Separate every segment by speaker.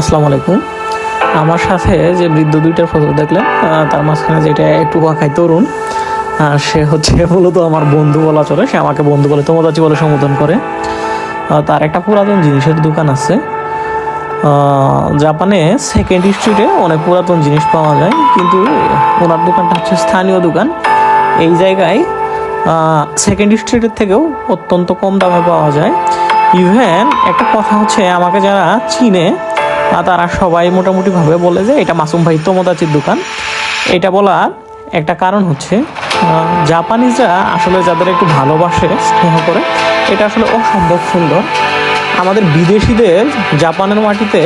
Speaker 1: আসসালামু আলাইকুম। আমার সাথে যে বৃদ্ধ দুইটার ফটো দেখলেন, তার মাঝখানে যেটা একটু খায় তরুণ, সে হচ্ছে মূলত আমার বন্ধু বলা চলে। সে আমাকে বন্ধু বলে, তোমোদাচি বলে সম্বোধন করে। তার একটা পুরাতন জিনিসের দোকান আছে। জাপানে সেকেন্ড স্ট্রিটে অনেক পুরাতন জিনিস পাওয়া যায়, কিন্তু ওনার দোকানটা হচ্ছে স্থানীয় দোকান। এই জায়গায় সেকেন্ড স্ট্রিটের থেকেও অত্যন্ত কম দামে পাওয়া যায়। ইভেন একটা কথা হচ্ছে, আমাকে যারা চিনে তারা সবাই মোটামুটিভাবে বলে যে এটা মাসুম ভাই তোমোদাচির দোকান। এটা বলার একটা কারণ হচ্ছে, জাপানিজরা আসলে যাদের একটু ভালোবাসে, স্নেহ করে, এটা আসলে অসম্ভব সুন্দর। আমাদের বিদেশিদের জাপানের মাটিতে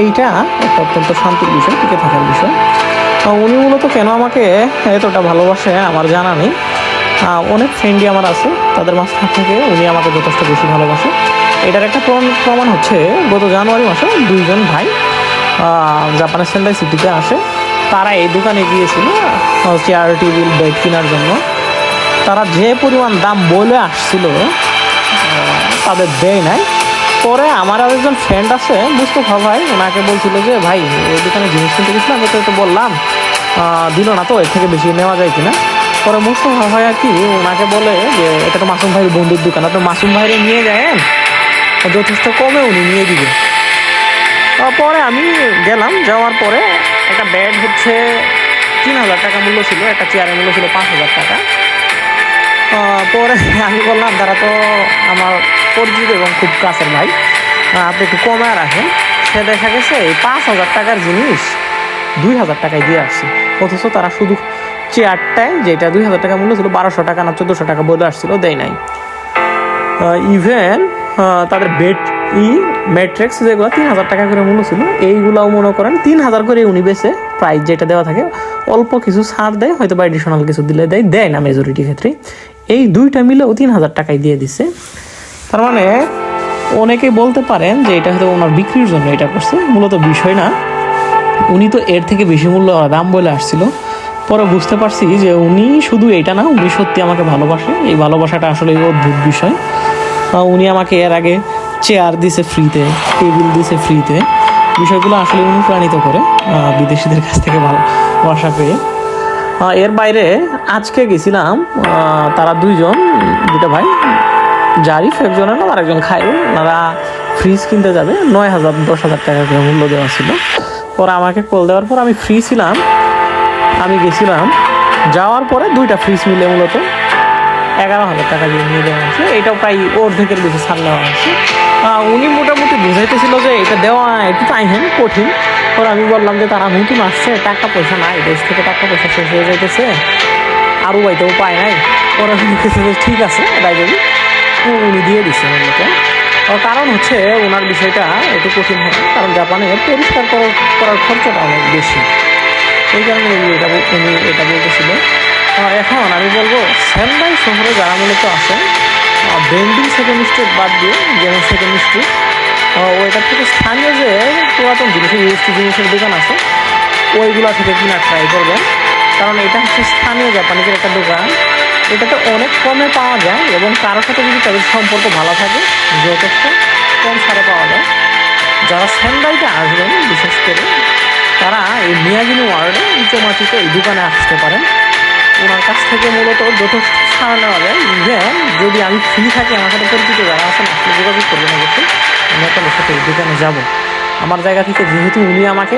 Speaker 1: এইটা একটা অত্যন্ত শান্তির বিষয়, টিকে থাকার বিষয়। উনি মূলত কেন আমাকে এতটা ভালোবাসে আমার জানা নেই। অনেক ফ্রেন্ডই আমার আছে, তাদের মাঝখান থেকে উনি আমাকে যথেষ্ট বেশি ভালোবাসে। এটার একটা প্রমাণ হচ্ছে, গত জানুয়ারি মাসে দুইজন ভাই জাপানের সেন্ডাই সিটিতে আসে। তারা এই দোকানে গিয়েছিল চেয়ার টেবিল বেড কেনার জন্য। তারা যে পরিমাণ দাম বলে আসছিল, তাদের দেয় নাই। পরে আমার আর একজন ফ্রেন্ড আছে মুস্তফা ভাই, ওনাকে বলছিল যে ভাই এই দোকানে জিনিস কিনতে গেছিলাম, তো বললাম দিল না, তো এর থেকে বেশি নেওয়া যায় কিনা। পরে মুস্তফা ভাই আর কি ওনাকে বলে যে এটা তো মাসুম ভাইয়ের বন্ধুর দোকান, আপনি মাসুম ভাইরে নিয়ে যায়েন, যথেষ্ট কমে উনি নিয়ে দিবে। পরে আমি গেলাম, যাওয়ার পরে একটা বেড হচ্ছে 3,000 টাকা মূল্য ছিল, একটা চেয়ারের মূল্য ছিল 5,000 টাকা। পরে আমি বললাম, তারা তো আমার পরিচিত এবং খুব কাছের ভাই, আপনি একটু কমে রাখেন। সে দেখা গেছে এই 5,000 টাকার জিনিস 2,000 টাকায় দিয়ে আসছে। অথচ তারা শুধু চেয়ারটায়, যেটা 2,000 টাকা মূল্য ছিল, 1,200 টাকা না 1,400 টাকা বলে আসছিল, দেয় নাই। ইভেন তাদের বেড ম্যাট্রিক্স যেগুলো 3,000 টাকা করে মূল্য ছিল, এইগুলাও মনে করেন 3,000 করে উনি বেছে প্রাইস যেটা দেওয়া থাকে। অল্প কিছু ছাড় দেয়, হয়তো বা এডিশনাল কিছু দিলে দেয় না মেজরিটি ক্ষেত্রে। এই দুইটা মিলেও 3,000 টাকায় দিয়ে দিছে। তার মানে অনেকেই বলতে পারেন যে এটা হয়তো ওনার বিক্রির জন্য এটা করছে, মূলত বিষয় না। উনি তো এর থেকে বেশি মূল্য দাম বলে আসছিল। পরে বুঝতে পারছি যে উনি শুধু এটা না, উনি সত্যি আমাকে ভালোবাসে। এই ভালোবাসাটা আসলে অদ্ভুত বিষয়। উনি আমাকে এর আগে চেয়ার দিছে ফ্রিতে, টেবিল দিছে ফ্রিতে। বিষয়গুলো আসলে অনুপ্রাণিত করে বিদেশিদের কাছ থেকে ভালোবাসা পেয়ে। এর বাইরে আজকে গেছিলাম, তারা দুইটা ভাই, জারিফ একজনের নাম, আর একজন খায়রুল, ওনারা ফ্রিজ কিনতে যাবে। 9,000 10,000 টাকা করে মূল্য দেওয়া ছিল। পরে আমাকে কল দেওয়ার পর আমি ফ্রি ছিলাম, আমি গেছিলাম। যাওয়ার পরে দুইটা ফ্রিজ মিলে মূলত 11,000 টাকা দিয়ে নিয়ে দেওয়া হয়েছে। এটাও প্রায় অর্ধেকের বেশি ছাড় নেওয়া হয়েছে। উনি মোটামুটি বুঝাইতেছিল যে এটা দেওয়া একটু টাইম কঠিন। পরে আমি বললাম যে তারা নতুন আসছে, টাকা পয়সা নাই, দেশ থেকে টাকা পয়সা শেষ হয়ে যাইতেছে, আরও বাইতেও উপায় নাই। পরে উনি ঠিক আছে তাই যদি উনি দিয়ে দিচ্ছে মূলত। কারণ হচ্ছে ওনার বিষয়টা একটু কঠিন হয়, কারণ জাপানে পরিষ্কার করার খরচাটা অনেক বেশি। এই কারণে উনি এটা বলতেছিল। এখন আমি বলবো, সেন্ডাই শহরে যারা মূলত আছেন, বেন্ডিং সেকেন্ড স্ট্রিট বাদ দিয়ে, যেমন সেকেন্ড স্ট্রিট, ওইটার থেকে স্থানীয় যে পুরাতন জিনিসের দোকান আছে, ওইগুলো থেকে কিনা ট্রাই করবেন। কারণ এটা হচ্ছে স্থানীয় জাপানিদের একটা দোকান। এটাতে অনেক কমে পাওয়া যায়, এবং কারোর সাথে যদি তাদের সম্পর্ক ভালো থাকে, যথেষ্ট কম ছাড়ে পাওয়া যায়। যারা সেন্ডাইতে আসবেন বিশেষ করে, তারা এই মিয়াগিনি ওয়ার্ডে ইচোমাচিতে এই দোকানে আসতে পারেন। ওনার কাছ থেকে মূলত যথেষ্ট ছাড় নেওয়া যায়। ইভেন যদি আমি ফ্রি থাকি, আমার সাথে পরিচিত যারা আছেন, আসলে যোগাযোগ করবেন অবশ্যই। আমি আপনাদের সাথে এই দোকানে যাবো। আমার জায়গা থেকে যেহেতু উনি আমাকে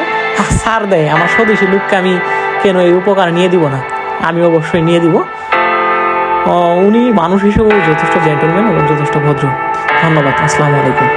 Speaker 1: ছাড় দেয়, আমার স্বদেশী লোককে আমি কেন এই উপকার নিয়ে দিব না, আমি অবশ্যই নিয়ে দিব। উনি মানুষ হিসেবেও যথেষ্ট জেন্টলম্যান এবং যথেষ্ট ভদ্র। ধন্যবাদ। আসসালামু আলাইকুম।